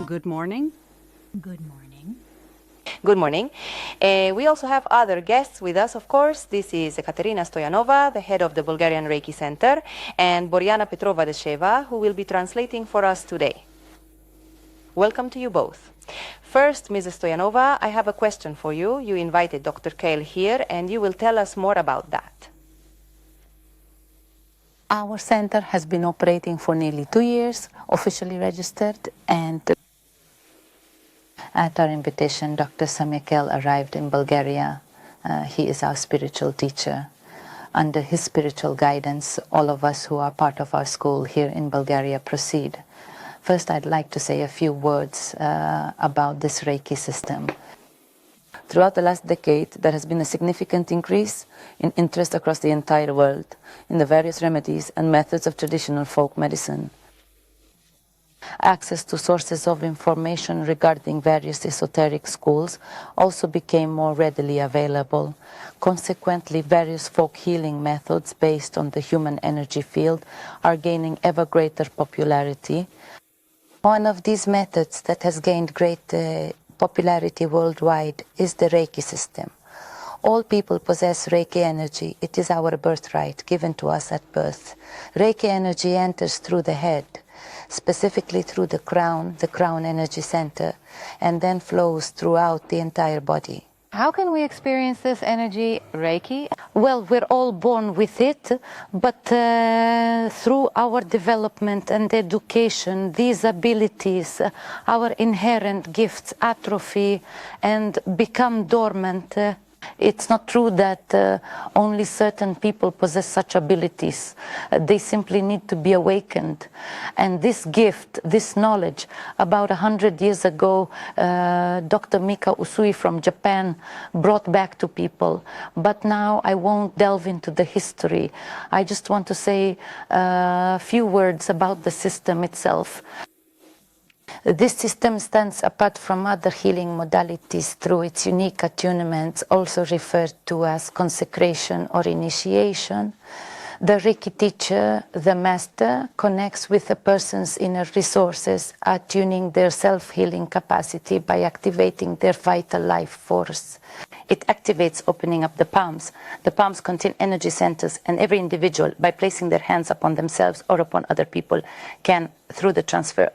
Good morning. Good morning. Good morning. We also have other guests with us, of course. This is Ekaterina Stoyanova, the head of the Bulgarian Reiki Center, and Boriana Petrova-Desheva, who will be translating for us today. Welcome to you both. First, Mrs. Stoyanova, I have a question for you. You invited Dr. Kale here, and you will tell us more about that. Our center has been operating for nearly 2 years, officially registered, and at our invitation, Dr. Samikel arrived in Bulgaria. He is our spiritual teacher. Under his spiritual guidance, all of us who are part of our school here in Bulgaria proceed. First, I'd like to say a few words about this Reiki system. Throughout the last decade, there has been a significant increase in interest across the entire world in the various remedies and methods of traditional folk medicine. Access to sources of information regarding various esoteric schools also became more readily available. Consequently, various folk healing methods based on the human energy field are gaining ever greater popularity. One of these methods that has gained great popularity worldwide is the Reiki system. All people possess Reiki energy. It is our birthright, given to us at birth. Reiki energy enters through the head, specifically through the crown energy center, and then flows throughout the entire body. How can we experience this energy, Reiki? Well, we're all born with it, but through our development and education, these abilities, our inherent gifts atrophy and become dormant. It's not true that only certain people possess such abilities. They simply need to be awakened. And this gift, this knowledge, about 100 years ago, Dr. Mika Usui from Japan brought back to people. But now I won't delve into the history. I just want to say a few words about the system itself. This system stands apart from other healing modalities through its unique attunements, also referred to as consecration or initiation. The Reiki teacher, the master, connects with a person's inner resources, attuning their self-healing capacity by activating their vital life force. It activates opening up the palms. The palms contain energy centers, and every individual, by placing their hands upon themselves or upon other people, can, through the transfer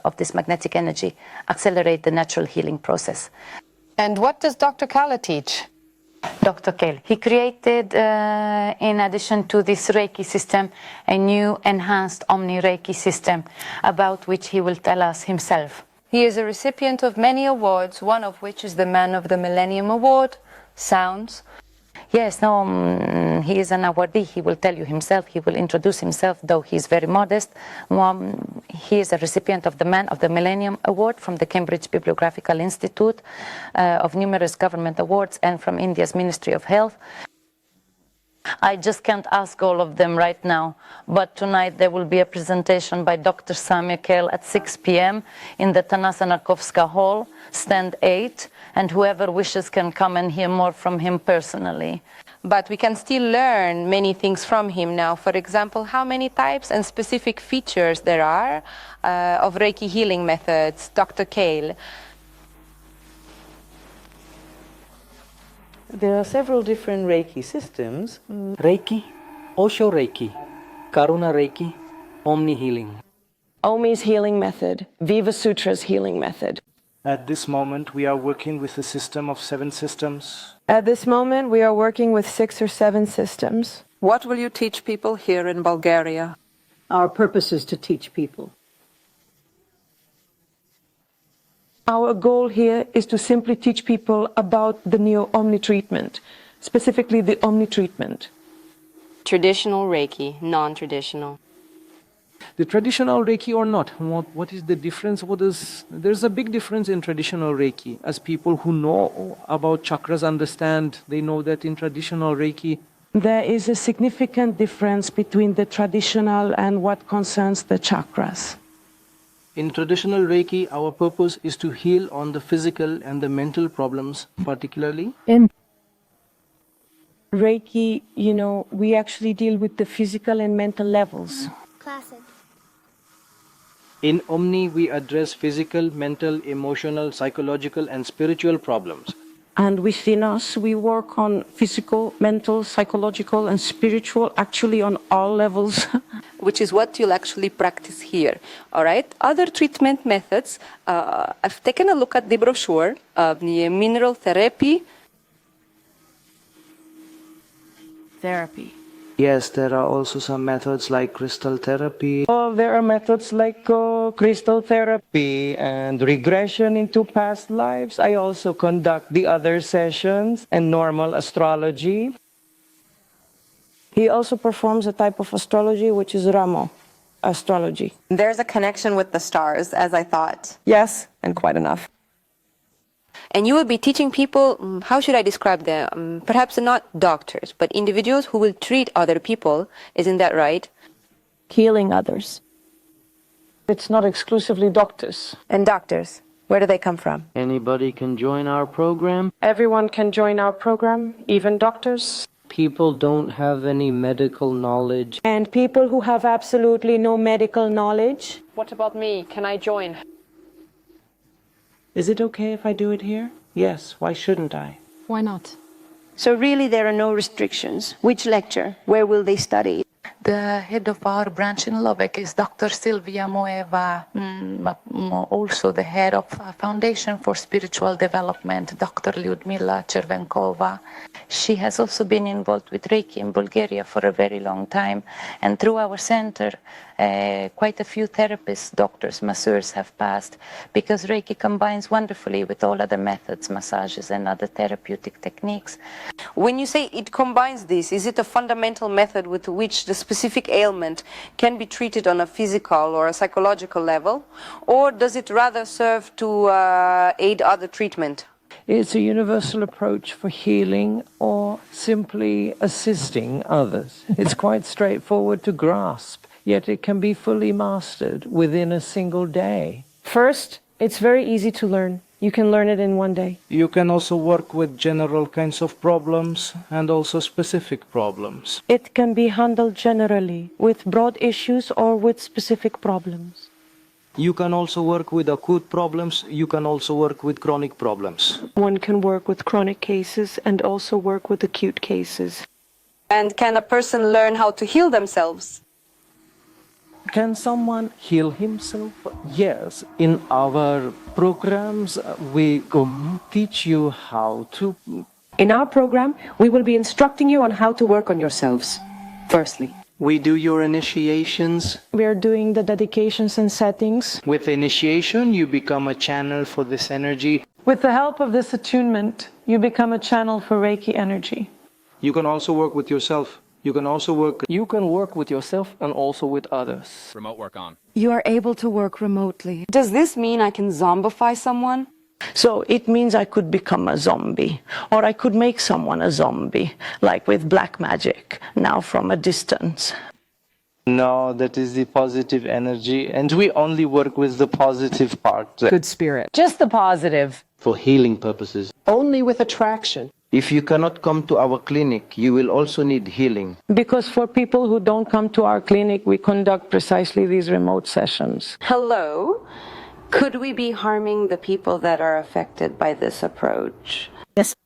of this magnetic energy, accelerate the natural healing process. And what does Dr. Kala teach? Dr. Kale, he created, in addition to this Reiki system, a new enhanced Omni Reiki system, about which he will tell us himself. He is a recipient of many awards, one of which is the Man of the Millennium Award. Sounds. Yes, no, he is an awardee. He will tell you himself. He will introduce himself, though he is very modest. He is a recipient of the Man of the Millennium Award from the Cambridge Bibliographical Institute, of numerous government awards, and from India's Ministry of Health. I just can't ask all of them right now, but tonight there will be a presentation by Dr. Samikel at 6 p.m. in the Tanasa Narkovska Hall, stand 8, and whoever wishes can come and hear more from him personally. But we can still learn many things from him now. For example, how many types and specific features there are of Reiki healing methods, Dr. Kale? There are several different Reiki systems. Reiki, Osho Reiki, Karuna Reiki, Omni Healing. Omi's healing method, Viva Sutra's healing method. At this moment, we are working with a system of 7 systems. At this moment, we are working with 6 or 7 systems. What will you teach people here in Bulgaria? Our purpose is to teach people. Our goal here is to simply teach people about the new Omni treatment, specifically the Omni treatment. Traditional Reiki, non-traditional. The traditional Reiki or not, what is the difference? There's a big difference in traditional Reiki. As people who know about chakras understand, they know that in traditional Reiki, There is a significant difference between the traditional and what concerns the chakras. in traditional Reiki, our purpose is to heal on the physical and the mental problems particularly. In Reiki, we actually deal with the physical and mental levels. Classic. In Omni, we address physical, mental, emotional, psychological, and spiritual problems. And within us, we work on physical, mental, psychological, and spiritual, actually on all levels. Which is what you'll actually practice here. All right. Other treatment methods. I've taken a look at the brochure of the mineral therapy. Yes, there are also some methods like crystal therapy. There are methods like crystal therapy and regression into past lives. I also conduct the other sessions and normal astrology. He also performs a type of astrology which is Ramo astrology. There's a connection with the stars, as I thought. Yes, and quite enough. And you will be teaching people, how should I describe them? Perhaps not doctors, but individuals who will treat other people. Isn't that right? Healing others. It's not exclusively doctors. And doctors, where do they come from? Anybody can join our program. Everyone can join our program, even doctors. People don't have any medical knowledge. And people who have absolutely no medical knowledge. What about me? Can I join? Is it okay if I do it here? Yes, why shouldn't I? Why not? So really there are no restrictions. Which lecture? Where will they study? The head of our branch in Lubek is Dr. Silvia Moeva, also the head of Foundation for Spiritual Development, Dr. Lyudmila Chervenkova. She has also been involved with Reiki in Bulgaria for a very long time. And through our center, quite a few therapists, doctors, masseurs have passed, because Reiki combines wonderfully with all other methods, massages and other therapeutic techniques. When you say it combines this, is it a fundamental method with which the specific ailment can be treated on a physical or a psychological level? Or does it rather serve to aid other treatment? It's a universal approach for healing or simply assisting others. It's quite straightforward to grasp, yet it can be fully mastered within a single day. First, it's very easy to learn. You can learn it in one day. You can also work with general kinds of problems and also specific problems. It can be handled generally with broad issues or with specific problems. You can also work with acute problems. You can also work with chronic problems. One can work with chronic cases and also work with acute cases. And can a person learn how to heal themselves? Can someone heal himself? Yes. In our programs, we teach you how to. In our program, we will be instructing you on how to work on yourselves, firstly. We do your initiations. We are doing the dedications and settings. With initiation, you become a channel for this energy. With the help of this attunement, you become a channel for Reiki energy. You can also work with yourself. You can also work. You can work with yourself and also with others. Remote work on. You are able to work remotely. Does this mean I can zombify someone? So it means I could become a zombie, or I could make someone a zombie, like with black magic, now from a distance. No, that is the positive energy, and we only work with the positive part. Good spirit. Just the positive. For healing purposes. Only with attraction. If you cannot come to our clinic, you will also need healing. Because for people who don't come to our clinic, we conduct precisely these remote sessions. Hello. Could we be harming the people that are affected by this approach? Yes.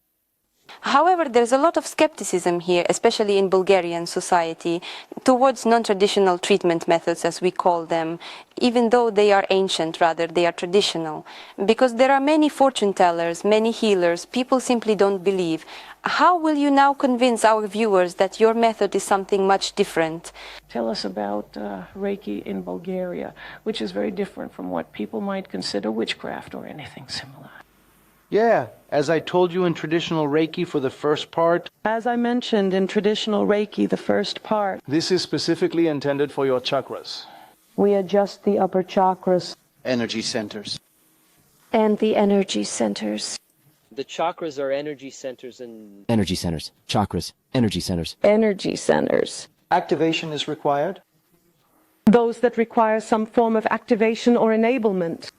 However, there's a lot of skepticism here, especially in Bulgarian society, towards non-traditional treatment methods, as we call them, even though they are ancient, rather, they are traditional. Because there are many fortune tellers, many healers, people simply don't believe. How will you now convince our viewers that your method is something much different? Tell us about Reiki in Bulgaria, which is very different from what people might consider witchcraft or anything similar. Yeah, as I told you in traditional Reiki for the first part. As I mentioned in traditional Reiki, the first part, This is specifically intended for your chakras. we adjust the upper chakras Energy centers. And the energy centers. The chakras are energy centers and... Energy centers. Chakras. Energy centers. energy centers. Activation is required. Those that require some form of activation or enablement.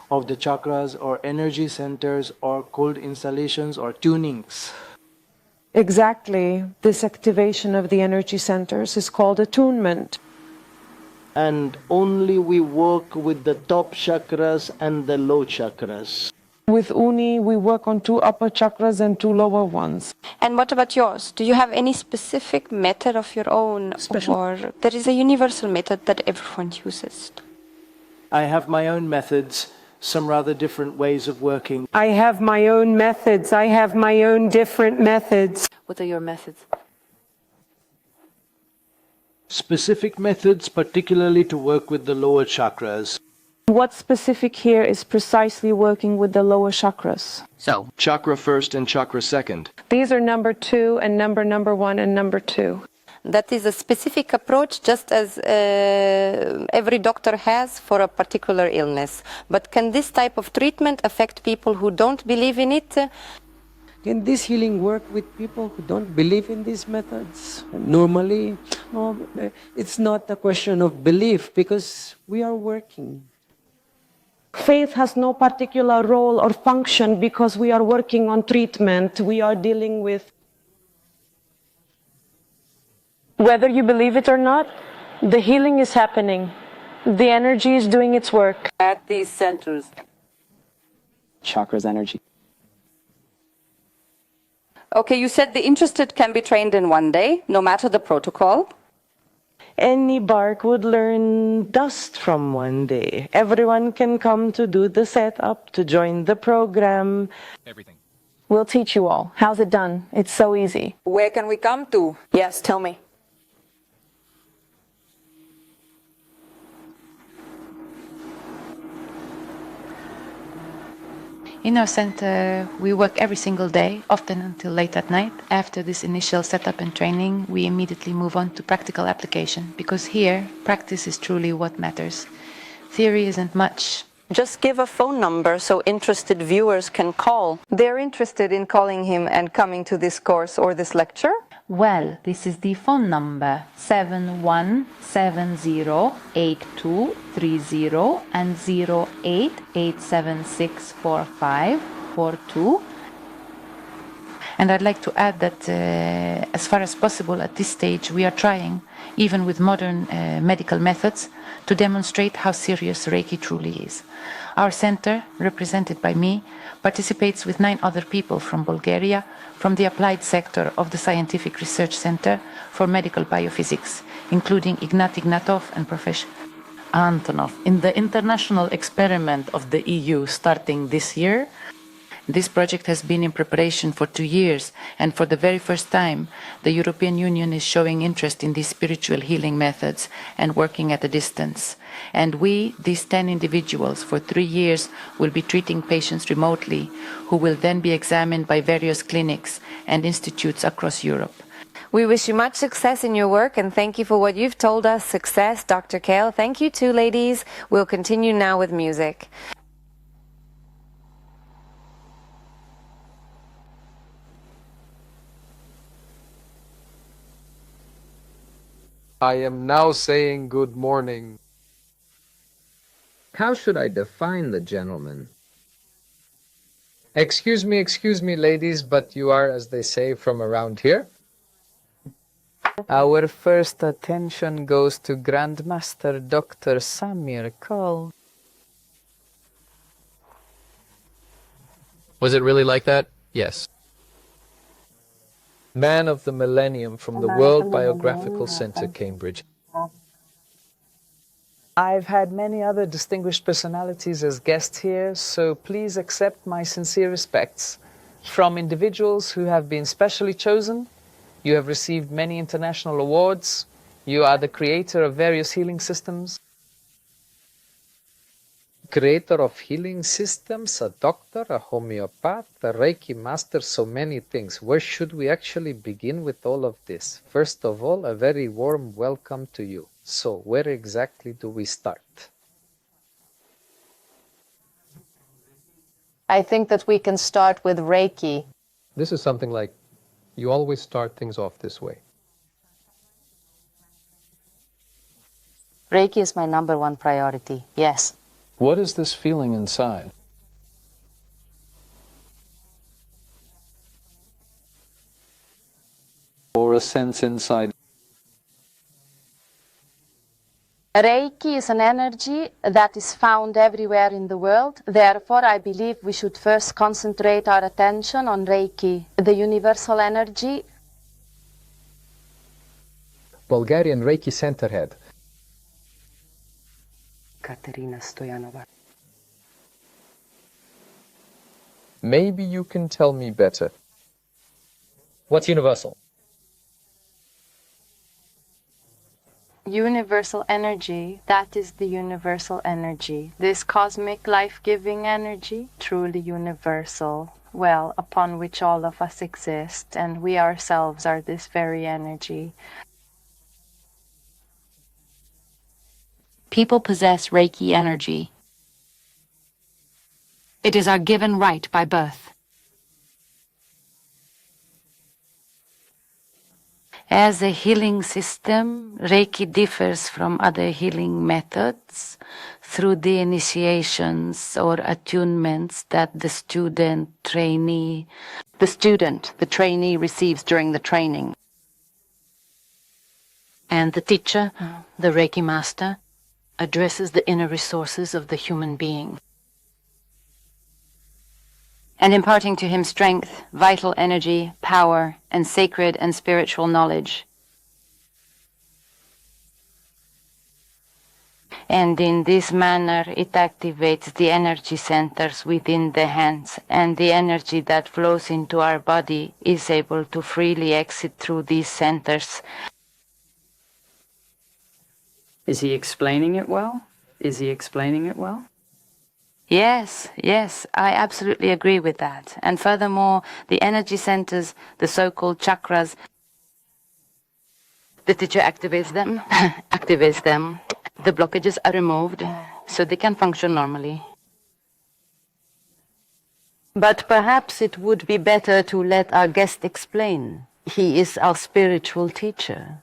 Of the chakras or energy centers or cold installations or tunings. Exactly. This activation of the energy centers is called attunement. and only we work with the top chakras and the low chakras. With Uni, we work on 2 upper chakras and 2 lower ones. And what about yours? Do you have any specific method of your own, or there is a universal method that everyone uses? I have my own methods, some rather different ways of working. I have my own methods. I have my own different methods. What are your methods? Specific methods, particularly to work with the lower chakras. What's specific here is precisely working with the lower chakras. So, chakra first and chakra second. These are number 2 and number 1 and number 2. That is a specific approach, just as every doctor has for a particular illness. But can this type of treatment affect people who don't believe in it? Can this healing work with people who don't believe in these methods? Normally, it's not a question of belief because we are working. Faith has no particular role or function because we are working on treatment. We are dealing with. Whether you believe it or not, the healing is happening. The energy is doing its work. At these centers. Chakra's energy. Okay, you said the interested can be trained in one day, no matter the protocol. Any bark would learn dust from one day. Everyone can come to do the setup, to join the program. Everything. We'll teach you all. How's it done? It's so easy. Where can we come to? Yes, tell me. In our center, we work every single day, often until late at night. After this initial setup and training, we immediately move on to practical application, because here, practice is truly what matters. Theory isn't much. Just give a phone number so interested viewers can call. They're interested in calling him and coming to this course or this lecture? Well, this is the phone number 71708230 and 088764542. And I'd like to add that as far as possible at this stage, we are trying, even with modern medical methods, to demonstrate how serious Reiki truly is. Our center, represented by me, participates with 9 other people from Bulgaria, from the applied sector of the Scientific Research Center for Medical Biophysics, including Ignat Ignatov and Professor Antonov. In the international experiment of the EU starting this year, this project has been in preparation for 2 years, and for the very first time, the European Union is showing interest in these spiritual healing methods and working at a distance. And we, these 10 individuals, for 3 years, will be treating patients remotely, who will then be examined by various clinics and institutes across Europe. We wish you much success in your work, and thank you for what you've told us. Success, Dr. Kale. Thank you too, ladies. We'll continue now with music. I am now saying good morning. How should I define the gentleman? Excuse me, ladies, but you are, as they say, from around here. Our first attention goes to Grandmaster Dr. Samir Kol. Was it really like that? Yes. Man of the Millennium from the World Biographical Center, Cambridge. I've had many other distinguished personalities as guests here, so please accept my sincere respects. From individuals who have been specially chosen, you have received many international awards, you are the creator of various healing systems. Creator of healing systems, a doctor, a homeopath, a Reiki master, so many things. Where should we actually begin with all of this? First of all, a very warm welcome to you. So, where exactly do we start? I think that we can start with Reiki. This is something like, you always start things off this way. Reiki is my #1 priority, yes. What is this feeling inside? Or a sense inside. Reiki is an energy that is found everywhere in the world. Therefore, I believe we should first concentrate our attention on Reiki, the universal energy. Bulgarian Reiki Center head. Katerina Stoyanova. Maybe you can tell me better. What's universal? Universal energy, that is the universal energy. This cosmic life-giving energy, truly universal, well, upon which all of us exist, and we ourselves are this very energy. People possess Reiki energy. It is our given right by birth. As a healing system, Reiki differs from other healing methods through the initiations or attunements that the trainee receives during the training. And the teacher, the Reiki master, addresses the inner resources of the human being, and imparting to him strength, vital energy, power, and sacred and spiritual knowledge. And in this manner, it activates the energy centers within the hands, and the energy that flows into our body is able to freely exit through these centers. Is he explaining it well? Is he explaining it well? Yes, I absolutely agree with that. And furthermore, the energy centers, the so-called chakras, the teacher activates them, the blockages are removed, so they can function normally. But perhaps it would be better to let our guest explain. He is our spiritual teacher.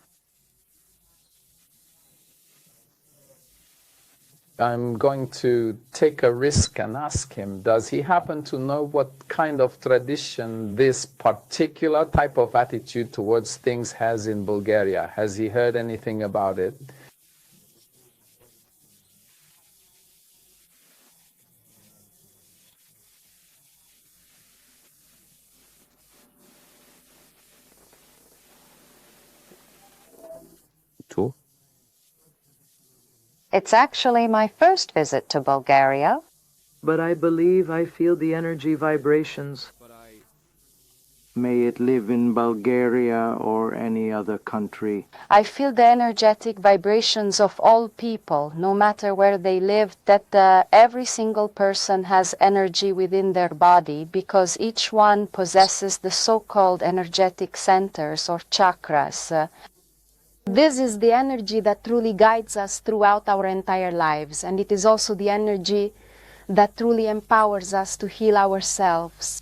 I'm going to take a risk and ask him, does he happen to know what kind of tradition this particular type of attitude towards things has in Bulgaria? Has he heard anything about it? Two. It's actually my first visit to Bulgaria. But I believe I feel the energy vibrations. May it live in Bulgaria or any other country. I feel the energetic vibrations of all people, no matter where they live, that every single person has energy within their body because each one possesses the so-called energetic centers or chakras. This is the energy that truly guides us throughout our entire lives, and it is also the energy that truly empowers us to heal ourselves.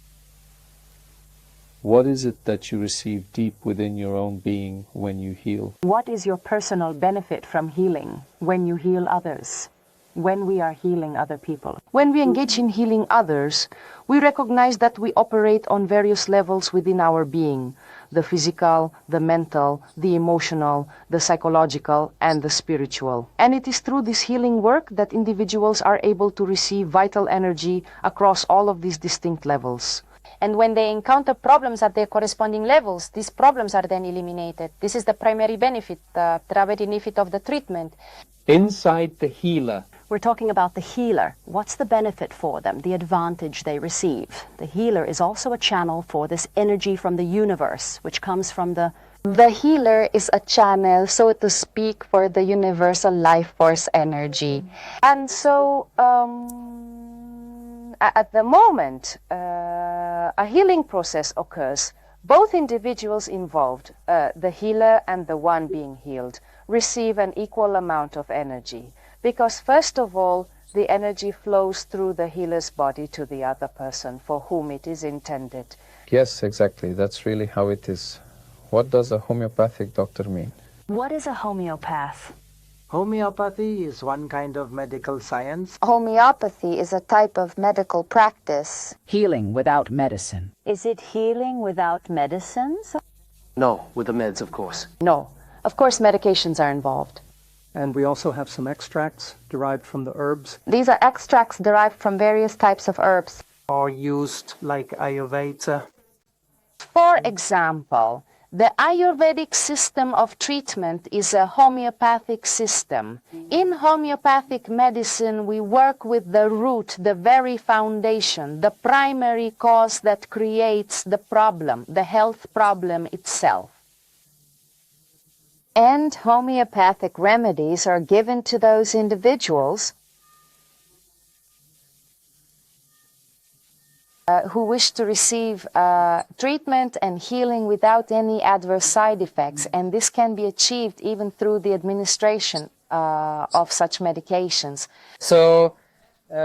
What is it that you receive deep within your own being when you heal? What is your personal benefit from healing when you heal others, when we are healing other people? When we engage in healing others, we recognize that we operate on various levels within our being: the physical, the mental, the emotional, the psychological, and the spiritual. And it is through this healing work that individuals are able to receive vital energy across all of these distinct levels. And when they encounter problems at their corresponding levels, these problems are then eliminated. This is the primary benefit, the benefit of the treatment. Inside the healer. We're talking about the healer. What's the benefit for them, the advantage they receive? The healer is also a channel for this energy from the universe, which comes from the... The healer is a channel, so to speak, for the universal life force energy. And so, at the moment, a healing process occurs. Both individuals involved, the healer and the one being healed, receive an equal amount of energy. Because first of all, the energy flows through the healer's body to the other person for whom it is intended. Yes, exactly. That's really how it is. What does a homeopathic doctor mean? What is a homeopath? Homeopathy is one kind of medical science. Homeopathy is a type of medical practice. Healing without medicine. Is it healing without medicines? No, with the meds, of course. No. Of course, medications are involved. And we also have some extracts derived from the herbs. These are extracts derived from various types of herbs. Or used like Ayurveda. For example, the Ayurvedic system of treatment is a homeopathic system. In homeopathic medicine, we work with the root, the very foundation, the primary cause that creates the problem, the health problem itself. And homeopathic remedies are given to those individuals who wish to receive treatment and healing without any adverse side effects. And this can be achieved even through the administration of such medications. So,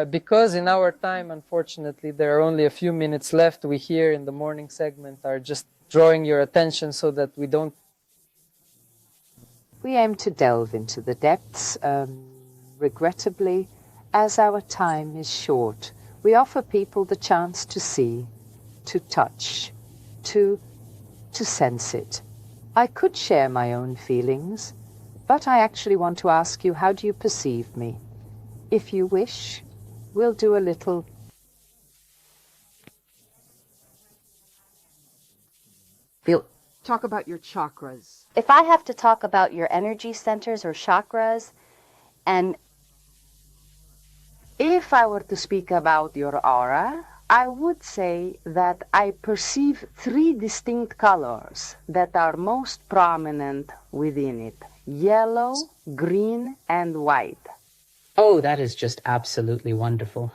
because in our time, unfortunately, there are only a few minutes left, we here in the morning segment are just drawing your attention so that we don't. We aim to delve into the depths. Regrettably, as our time is short, we offer people the chance to see, to touch, to sense it. I could share my own feelings, but I actually want to ask you, how do you perceive me? If you wish, we'll do a little. Talk about your chakras. If I have to talk about your energy centers or chakras, and If I were to speak about your aura, I would say that I perceive three distinct colors that are most prominent within it: yellow, green, and white. Oh, that is just absolutely wonderful.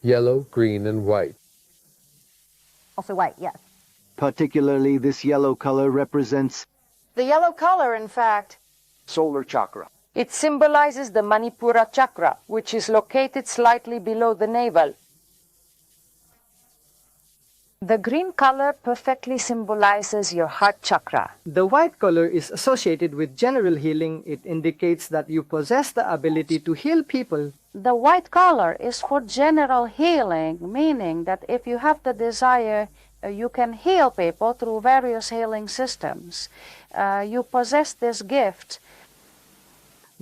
Yellow, green, and white. also white, yes. Particularly, this yellow color represents The yellow color, in fact, solar chakra. It symbolizes the Manipura chakra, which is located slightly below the navel. The green color perfectly symbolizes your heart chakra. The white color is associated with general healing. It indicates that you possess the ability to heal people. the white color is for general healing, meaning that if you have the desire, you can heal people through various healing systems. You possess this gift.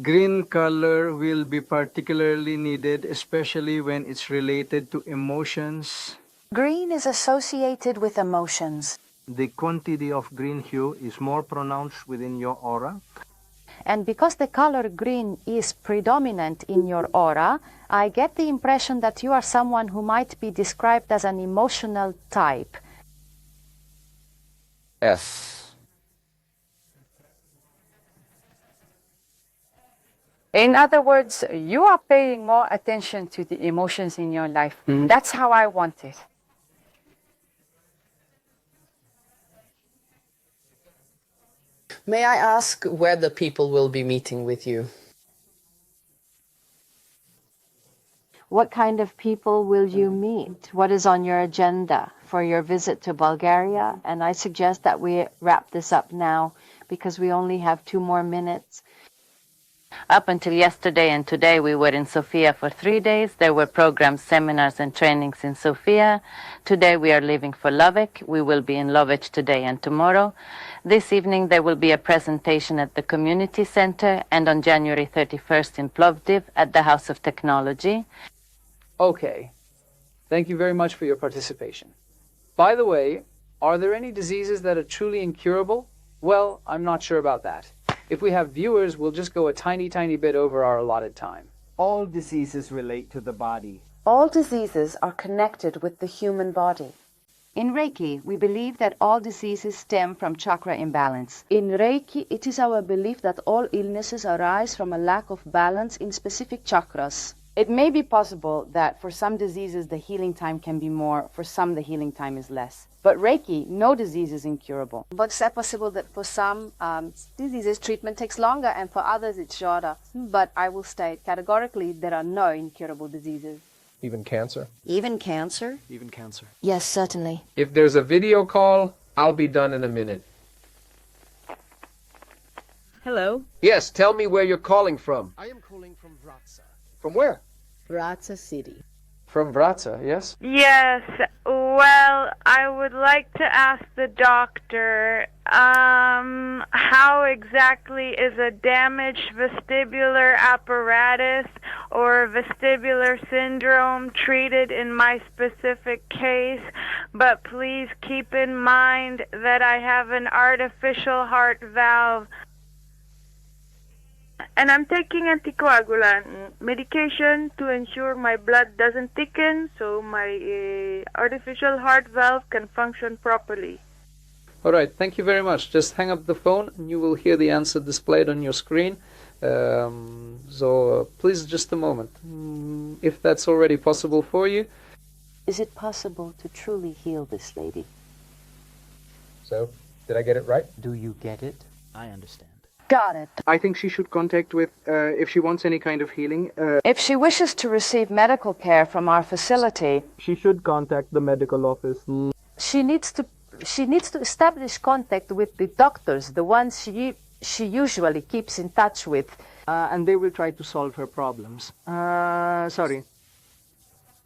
Green color will be particularly needed, especially when it's related to emotions. Green is associated with emotions. The quantity of green hue is more pronounced within your aura. And because the color green is predominant in your aura, I get the impression that you are someone who might be described as an emotional type. S. In other words, you are paying more attention to the emotions in your life. That's how I want it. May I ask where the people will be meeting with you? What kind of people will you meet? What is on your agenda for your visit to Bulgaria? And I suggest that we wrap this up now because we only have 2 more minutes. Up until yesterday and today, we were in Sofia for 3 days. There were programs, seminars, and trainings in Sofia. Today, we are leaving for Lovech. We will be in Lovech today and tomorrow. This evening, there will be a presentation at the Community Center, and on January 31st in Plovdiv at the House of Technology. Okay. Thank you very much for your participation. By the way, are there any diseases that are truly incurable? Well, I'm not sure about that. If we have viewers, we'll just go a tiny, tiny bit over our allotted time. All diseases relate to the body. All diseases are connected with the human body. In Reiki, we believe that all diseases stem from chakra imbalance. In Reiki, it is our belief that all illnesses arise from a lack of balance in specific chakras. It may be possible that for some diseases the healing time can be more, for some the healing time is less. But Reiki, no disease is incurable. But it's possible that for some diseases treatment takes longer and for others it's shorter. But I will state categorically there are no incurable diseases. Even cancer? Even cancer? Even cancer. Yes, certainly. If there's a video call, I'll be done in a minute. Hello? Yes, tell me where you're calling from. I am calling from Vratsa. From where? Vratsa City. From Vratsa, yes? Yes, Well, I would like to ask the doctor, how exactly is a damaged vestibular apparatus or vestibular syndrome treated in my specific case? But please keep in mind that I have an artificial heart valve. And I'm taking anticoagulant medication to ensure my blood doesn't thicken so my artificial heart valve can function properly. All right, thank you very much. Just hang up the phone and you will hear the answer displayed on your screen. Please, just a moment. If that's already possible for you. Is it possible to truly heal this lady? So, did I get it right? Do you get it? I understand. Got it. I think she should contact with, if she wants any kind of healing. If she wishes to receive medical care from our facility, She should contact the medical office. she needs to establish contact with the doctors, the ones she usually keeps in touch with. And they will try to solve her problems. Sorry.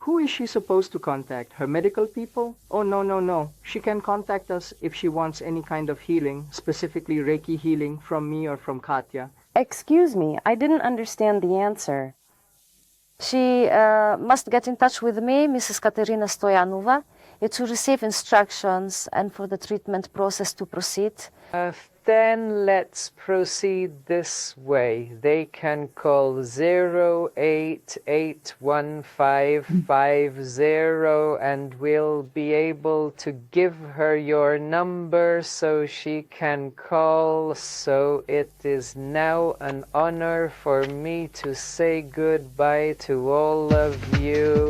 Who is she supposed to contact? Her medical people? Oh, no. She can contact us if she wants any kind of healing, specifically Reiki healing from me or from Katya. Excuse me, I didn't understand the answer. She must get in touch with me, Mrs. Katerina Stoyanova, to receive instructions and for the treatment process to proceed. Then let's proceed this way. They can call 0881550 and we'll be able to give her your number so she can call. So it is now an honor for me to say goodbye to all of you.